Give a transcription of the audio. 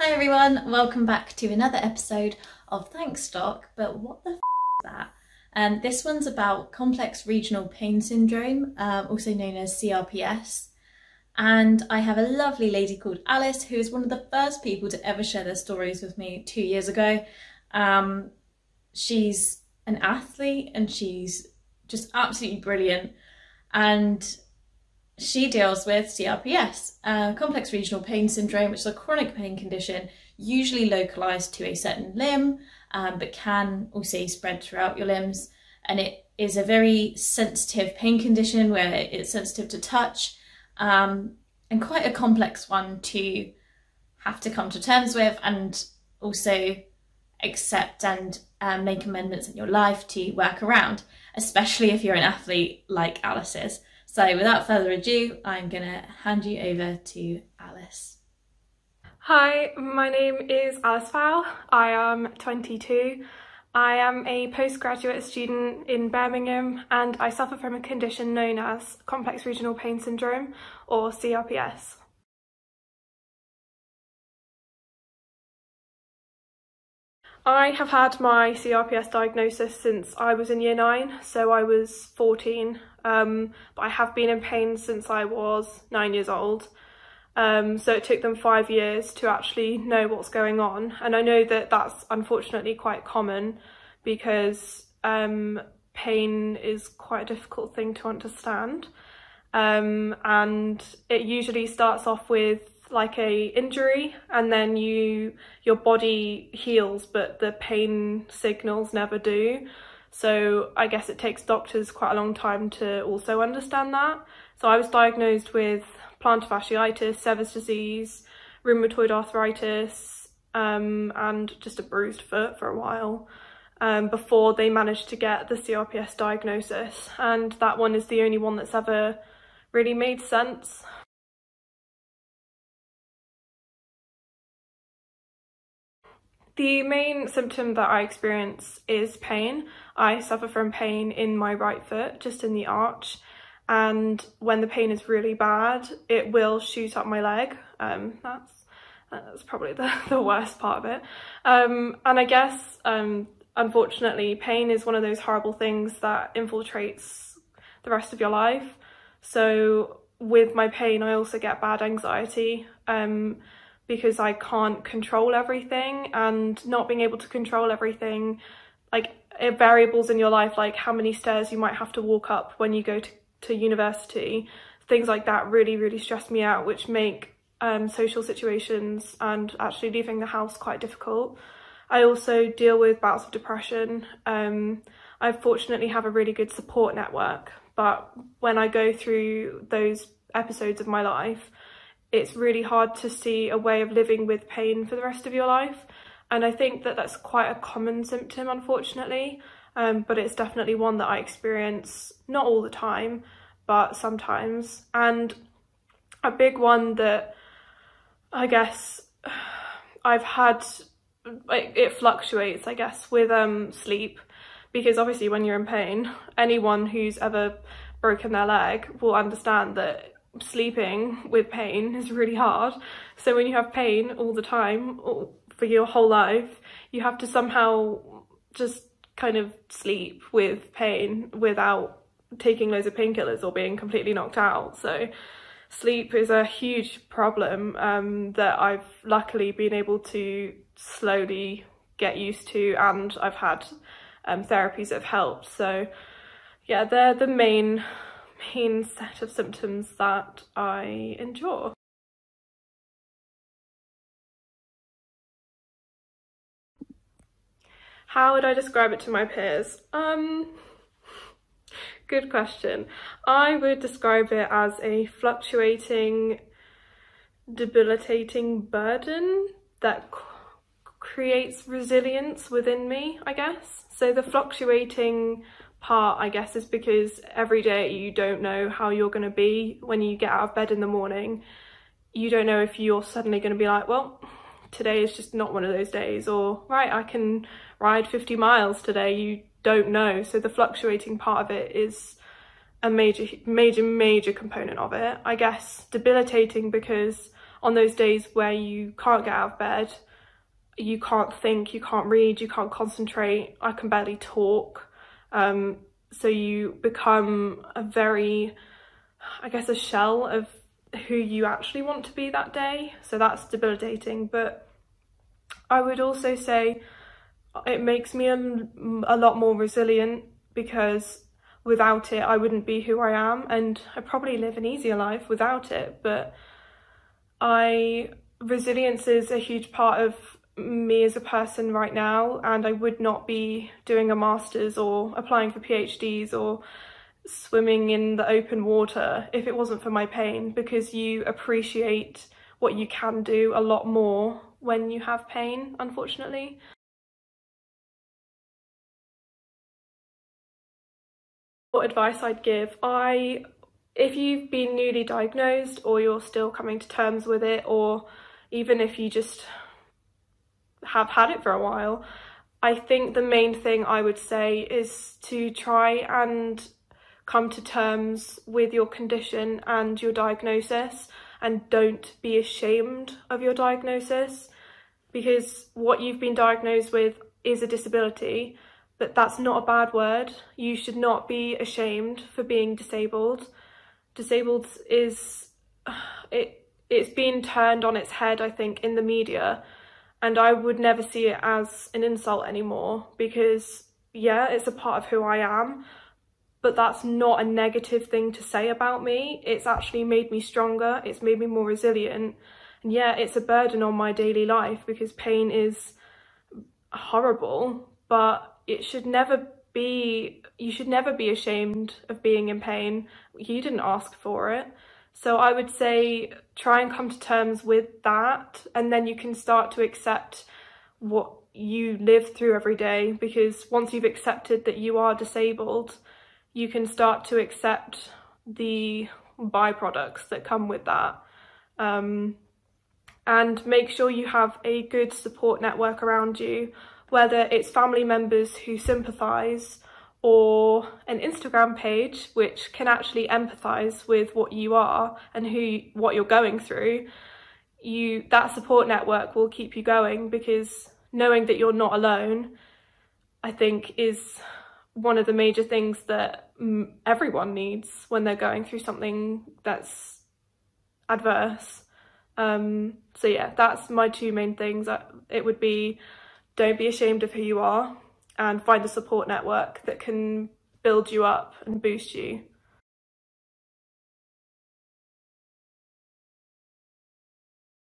Hi everyone, welcome back to another episode of Thanks Doc, but what the f is that? This one's about complex regional pain syndrome, also known as CRPS. And I have a lovely lady called Alice, who is one of the first people to ever share their stories with me 2 years ago. She's an athlete and she's just absolutely brilliant. And she deals with CRPS, complex regional pain syndrome, which is a chronic pain condition, usually localised to a certain limb, but can also spread throughout your limbs. And it is a very sensitive pain condition where it's sensitive to touch, and quite a complex one to have to come to terms with and also accept and make amendments in your life to work around, especially if you're an athlete like Alice is. So without further ado, I'm going to hand you over to Alice. Hi, my name is Alice Fowle. I am 22. I am a postgraduate student in Birmingham and I suffer from a condition known as complex regional pain syndrome, or CRPS. I have had my CRPS diagnosis since I was in year 9, so I was 14, but I have been in pain since I was 9 years old. So it took them 5 years to actually know what's going on, and I know that that's unfortunately quite common because pain is quite a difficult thing to understand, and it usually starts off with like a injury and then your body heals but the pain signals never do. So I guess it takes doctors quite a long time to also understand that. So I was diagnosed with plantar fasciitis, Sever's disease, rheumatoid arthritis, and just a bruised foot for a while, before they managed to get the CRPS diagnosis, and that one is the only one that's ever really made sense. The main symptom that I experience is pain. I suffer from pain in my right foot, just in the arch, and when the pain is really bad, it will shoot up my leg. That's probably the worst part of it. And I guess, unfortunately, pain is one of those horrible things that infiltrates the rest of your life. So with my pain, I also get bad anxiety, because I can't control everything, and not being able to control everything, like variables in your life, like how many stairs you might have to walk up when you go to university, things like that really stress me out, which make social situations and actually leaving the house quite difficult. I also deal with bouts of depression. I fortunately have a really good support network, but when I go through those episodes of my life, it's really hard to see a way of living with pain for the rest of your life. And I think that that's quite a common symptom, unfortunately, but it's definitely one that I experience not all the time, but sometimes. And a big one that I guess I've had, it fluctuates, I guess, with sleep, because obviously when you're in pain, anyone who's ever broken their leg will understand that sleeping with pain is really hard. So when you have pain all the time, or for your whole life, you have to somehow just kind of sleep with pain without taking loads of painkillers or being completely knocked out. So sleep is a huge problem that I've luckily been able to slowly get used to, and I've had therapies that have helped. So yeah, they're the main set of symptoms that I endure. How would I describe it to my peers? Good question. I would describe it as a fluctuating, debilitating burden that creates resilience within me, I guess. So the fluctuating part, I guess, is because every day you don't know how you're going to be when you get out of bed in the morning. You don't know if you're suddenly going to be like, well, today is just not one of those days, or right, I can ride 50 miles today. You don't know. So the fluctuating part of it is a major component of it. I guess debilitating because on those days where you can't get out of bed, you can't think, you can't read, you can't concentrate, I can barely talk. So you become a very, I guess, a shell of who you actually want to be that day. So that's debilitating. But I would also say it makes me a lot more resilient, because without it I wouldn't be who I am, and I probably live an easier life without it. But resilience is a huge part of me as a person right now, and I would not be doing a master's or applying for PhDs or swimming in the open water if it wasn't for my pain, because you appreciate what you can do a lot more when you have pain, unfortunately. What advice I'd give, if you've been newly diagnosed, or you're still coming to terms with it, or even if you just have had it for a while, I think the main thing I would say is to try and come to terms with your condition and your diagnosis, and don't be ashamed of your diagnosis, because what you've been diagnosed with is a disability, but that's not a bad word. You should not be ashamed for being disabled. Disabled is, it's been turned on its head, I think, in the media, and I would never see it as an insult anymore, because yeah, it's a part of who I am, but that's not a negative thing to say about me. It's actually made me stronger, it's made me more resilient, and yeah, it's a burden on my daily life because pain is horrible, but it should never be, you should never be ashamed of being in pain. You didn't ask for it. So I would say try and come to terms with that, and then you can start to accept what you live through every day, because once you've accepted that you are disabled, you can start to accept the byproducts that come with that. And make sure you have a good support network around you, whether it's family members who sympathise, or an Instagram page which can actually empathise with what you are and what you're going through. That support network will keep you going, because knowing that you're not alone, I think, is one of the major things that everyone needs when they're going through something that's adverse. So yeah, that's my two main things. It would be, don't be ashamed of who you are, and find a support network that can build you up and boost you.